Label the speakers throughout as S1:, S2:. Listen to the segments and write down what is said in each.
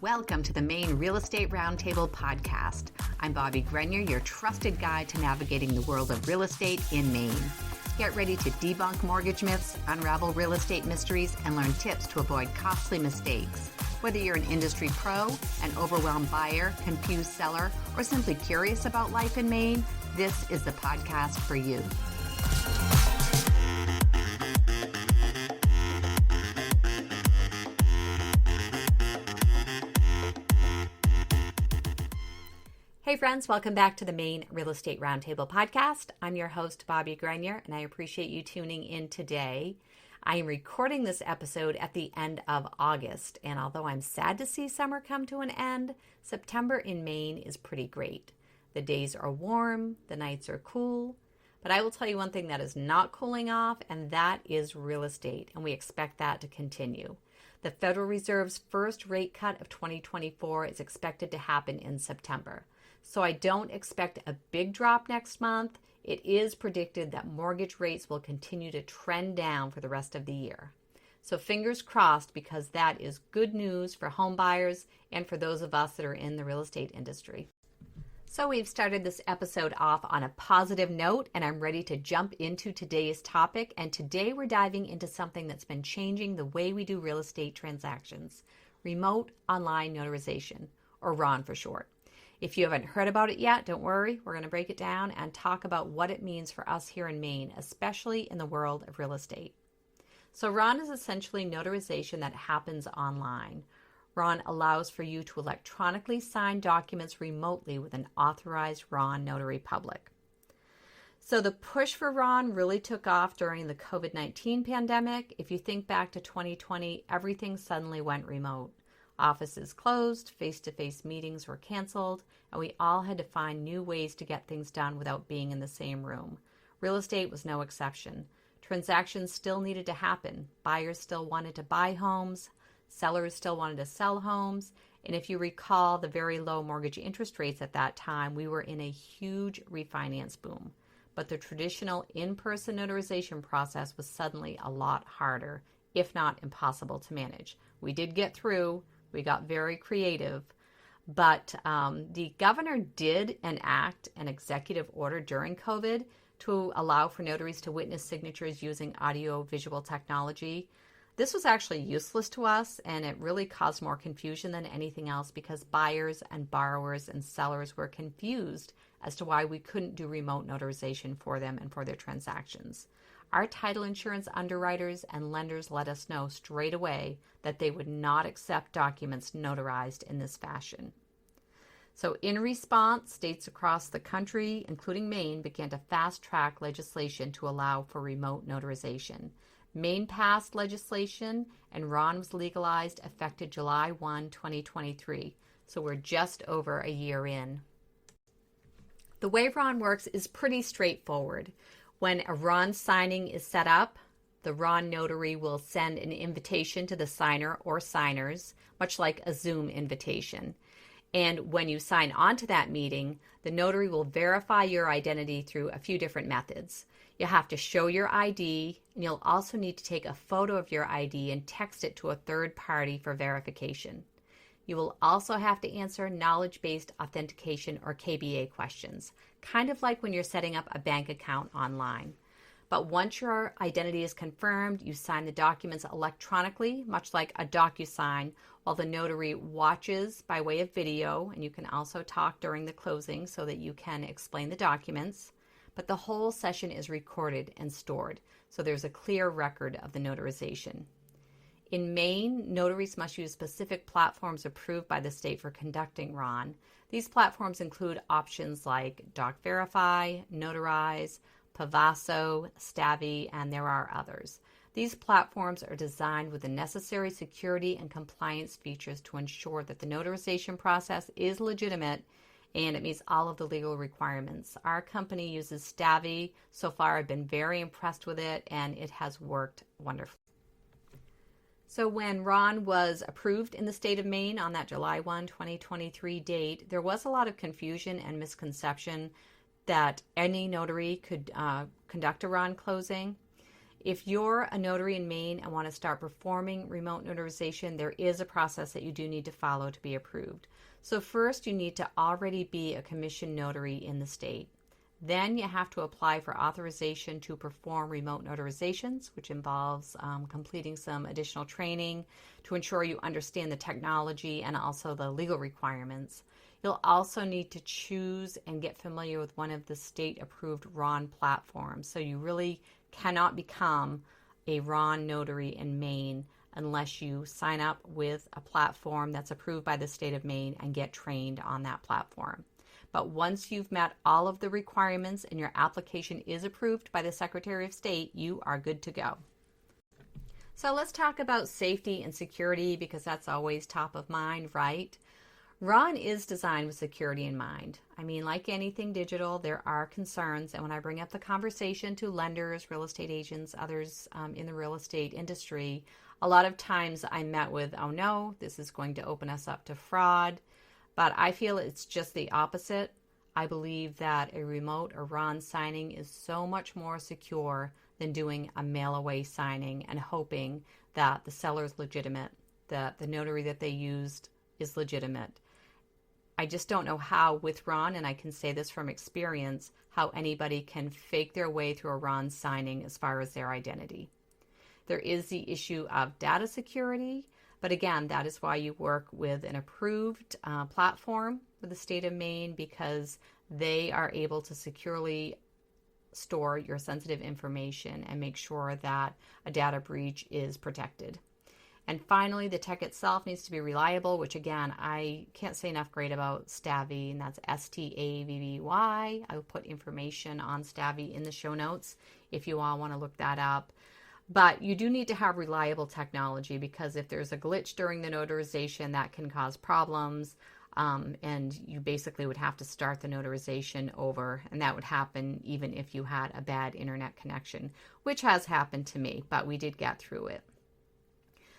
S1: Welcome to the Maine Real Estate Roundtable podcast. I'm Bobbie Grenier, your trusted guide to navigating the world of real estate in Maine. Get ready to debunk mortgage myths, unravel real estate mysteries, and learn tips to avoid costly mistakes. Whether you're an industry pro, an overwhelmed buyer, confused seller, or simply curious about life in Maine, this is the podcast for you. Hey friends, welcome back to the Maine Real Estate Roundtable podcast. I'm your host, Bobbie Grenier, and I appreciate you tuning in today. I am recording this episode at the end of August, and although I'm sad to see summer come to an end, September in Maine is pretty great. The days are warm, the nights are cool, but I will tell you one thing that is not cooling off, and that is real estate, and we expect that to continue. The Federal Reserve's first rate cut of 2024 is expected to happen in September. So I don't expect a big drop next month. It is predicted that mortgage rates will continue to trend down for the rest of the year. So fingers crossed, because that is good news for home buyers and for those of us that are in the real estate industry. So we've started this episode off on a positive note, and I'm ready to jump into today's topic. And today we're diving into something that's been changing the way we do real estate transactions: Remote Online Notarization, or RON for short. If you haven't heard about it yet, don't worry. We're going to break it down and talk about what it means for us here in Maine, especially in the world of real estate. So RON is essentially notarization that happens online. RON allows for you to electronically sign documents remotely with an authorized RON notary public. So the push for RON really took off during the COVID-19 pandemic. If you think back to 2020, everything suddenly went remote. Offices closed, face-to-face meetings were canceled, and we all had to find new ways to get things done without being in the same room. Real estate was no exception. Transactions still needed to happen. Buyers still wanted to buy homes. Sellers still wanted to sell homes. And if you recall the very low mortgage interest rates at that time, we were in a huge refinance boom. But the traditional in-person notarization process was suddenly a lot harder, if not impossible to manage. We did get through. We got very creative, but the governor did enact an executive order during COVID to allow for notaries to witness signatures using audio-visual technology. This was actually useless to us, and it really caused more confusion than anything else because buyers and borrowers and sellers were confused as to why we couldn't do remote notarization for them and for their transactions. Our title insurance underwriters and lenders let us know straight away that they would not accept documents notarized in this fashion. So in response, states across the country, including Maine, began to fast-track legislation to allow for remote notarization. Maine passed legislation, and RON was legalized effective July 1, 2023. So we're just over a year in. The way RON works is pretty straightforward. When a RON signing is set up, the RON notary will send an invitation to the signer or signers, much like a Zoom invitation. And when you sign on to that meeting, the notary will verify your identity through a few different methods. You'll have to show your ID, and you'll also need to take a photo of your ID and text it to a third party for verification. You will also have to answer knowledge-based authentication or KBA questions, kind of like when you're setting up a bank account online. But once your identity is confirmed, you sign the documents electronically, much like a DocuSign, while the notary watches by way of video, and you can also talk during the closing so that you can explain the documents. But the whole session is recorded and stored, so there's a clear record of the notarization. In Maine, notaries must use specific platforms approved by the state for conducting RON. These platforms include options like DocVerify, Notarize, Pavaso, Stavi, and there are others. These platforms are designed with the necessary security and compliance features to ensure that the notarization process is legitimate and it meets all of the legal requirements. Our company uses Stavi. So far, I've been very impressed with it, and it has worked wonderfully. So when RON was approved in the state of Maine on that July 1, 2023 date, there was a lot of confusion and misconception that any notary could conduct a RON closing. If you're a notary in Maine and want to start performing remote notarization, there is a process that you do need to follow to be approved. So first, you need to already be a commissioned notary in the state. Then you have to apply for authorization to perform remote notarizations, which involves completing some additional training to ensure you understand the technology and also the legal requirements. You'll also need to choose and get familiar with one of the state-approved RON platforms. So you really cannot become a RON notary in Maine unless you sign up with a platform that's approved by the state of Maine and get trained on that platform. But once you've met all of the requirements and your application is approved by the Secretary of State, you are good to go. So let's talk about safety and security because that's always top of mind, right? RON is designed with security in mind. I mean, like anything digital, there are concerns. And when I bring up the conversation to lenders, real estate agents, others in the real estate industry, a lot of times I'm met with, oh no, this is going to open us up to fraud. But I feel it's just the opposite. I believe that a remote or RON signing is so much more secure than doing a mail-away signing and hoping that the seller is legitimate, that the notary that they used is legitimate. I just don't know how with RON, and I can say this from experience, how anybody can fake their way through a RON signing as far as their identity. There is the issue of data security. But again, that is why you work with an approved platform with the state of Maine because they are able to securely store your sensitive information and make sure that a data breach is protected. And finally, the tech itself needs to be reliable, which again, I can't say enough great about Stavvy, and that's Stavvy. I will put information on Stavvy in the show notes if you all want to look that up. But you do need to have reliable technology because if there's a glitch during the notarization, that can cause problems. And you basically would have to start the notarization over. And that would happen even if you had a bad internet connection, which has happened to me, but we did get through it.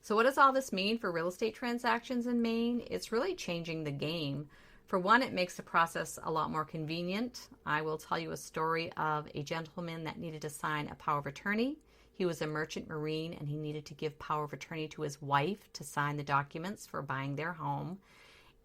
S1: So what does all this mean for real estate transactions in Maine? It's really changing the game. For one, it makes the process a lot more convenient. I will tell you a story of a gentleman that needed to sign a power of attorney. He was a merchant marine and he needed to give power of attorney to his wife to sign the documents for buying their home.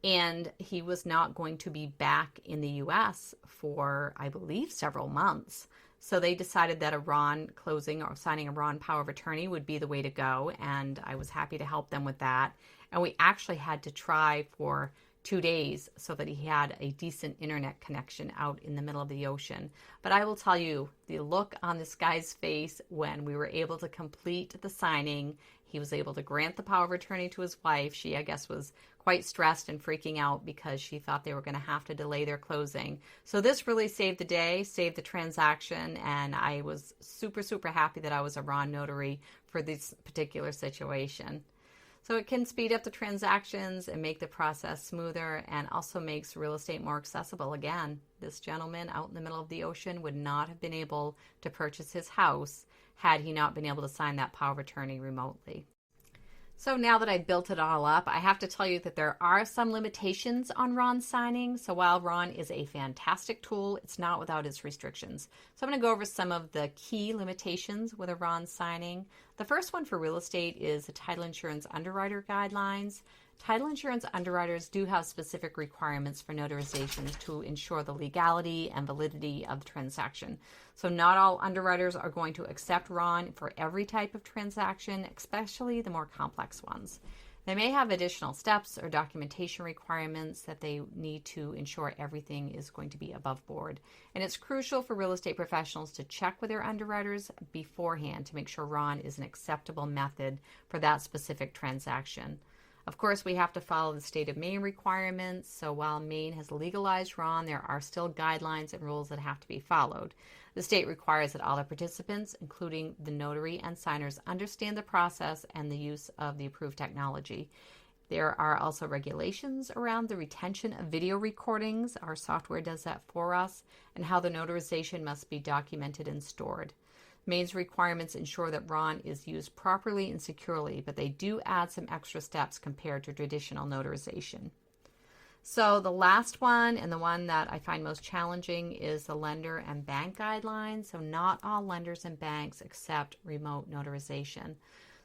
S1: And he was not going to be back in the U.S. for, I believe, several months. So they decided that a RON closing or signing a RON power of attorney would be the way to go. And I was happy to help them with that. And we actually had to try for 2 days so that he had a decent internet connection out in the middle of the ocean. But I will tell you, the look on this guy's face when we were able to complete the signing, he was able to grant the power of attorney to his wife. She, I guess, was quite stressed and freaking out because she thought they were going to have to delay their closing. So this really saved the day, saved the transaction, and I was super, super happy that I was a RON notary for this particular situation. So it can speed up the transactions and make the process smoother and also makes real estate more accessible. Again, this gentleman out in the middle of the ocean would not have been able to purchase his house had he not been able to sign that power of attorney remotely. So now that I've built it all up, I have to tell you that there are some limitations on RON signing. So while RON is a fantastic tool, it's not without its restrictions. So I'm going to go over some of the key limitations with a RON signing. The first one for real estate is the title insurance underwriter guidelines. Title insurance underwriters do have specific requirements for notarizations to ensure the legality and validity of the transaction. So not all underwriters are going to accept RON for every type of transaction, especially the more complex ones. They may have additional steps or documentation requirements that they need to ensure everything is going to be above board. And it's crucial for real estate professionals to check with their underwriters beforehand to make sure RON is an acceptable method for that specific transaction. Of course, we have to follow the state of Maine requirements. So while Maine has legalized RON, there are still guidelines and rules that have to be followed. The state requires that all the participants, including the notary and signers, understand the process and the use of the approved technology. There are also regulations around the retention of video recordings. Our software does that for us, and how the notarization must be documented and stored. Maine's requirements ensure that RON is used properly and securely, but they do add some extra steps compared to traditional notarization. So the last one, and the one that I find most challenging, is the lender and bank guidelines. So not all lenders and banks accept remote notarization.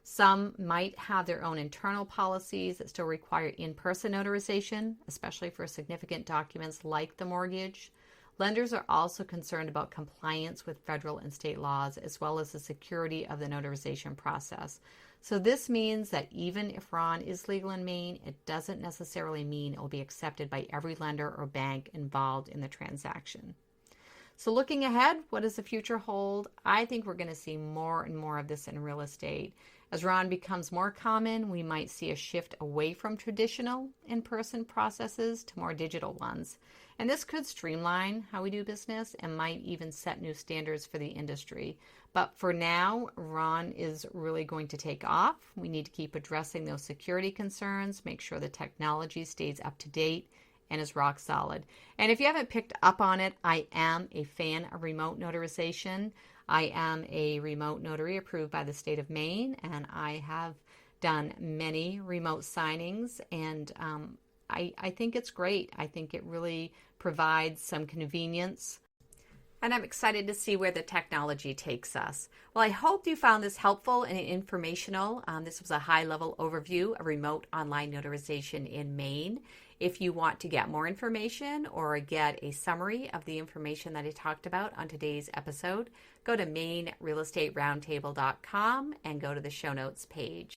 S1: Some might have their own internal policies that still require in-person notarization, especially for significant documents like the mortgage. Lenders are also concerned about compliance with federal and state laws, as well as the security of the notarization process. So this means that even if RON is legal in Maine, it doesn't necessarily mean it will be accepted by every lender or bank involved in the transaction. So looking ahead, what does the future hold? I think we're going to see more and more of this in real estate. As RON becomes more common, we might see a shift away from traditional in-person processes to more digital ones. And this could streamline how we do business and might even set new standards for the industry. But for now, RON is really going to take off. We need to keep addressing those security concerns, make sure the technology stays up to date and is rock solid. And if you haven't picked up on it, I am a fan of remote notarization. I am a remote notary approved by the state of Maine, and I have done many remote signings, and I think it's great. I think it really provides some convenience, and I'm excited to see where the technology takes us. Well, I hope you found this helpful and informational. This was a high-level overview of remote online notarization in Maine. If you want to get more information or get a summary of the information that I talked about on today's episode, go to MaineRealEstateRoundtable.com and go to the show notes page.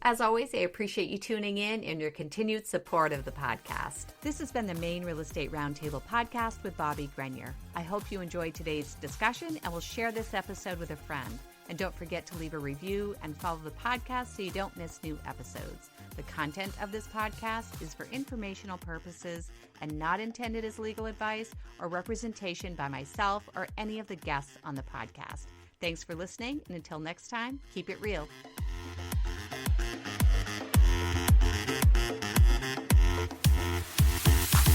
S1: As always, I appreciate you tuning in and your continued support of the podcast. This has been the Maine Real Estate Roundtable podcast with Bobbie Grenier. I hope you enjoyed today's discussion and will share this episode with a friend. And don't forget to leave a review and follow the podcast so you don't miss new episodes. The content of this podcast is for informational purposes and not intended as legal advice or representation by myself or any of the guests on the podcast. Thanks for listening, and until next time, keep it real.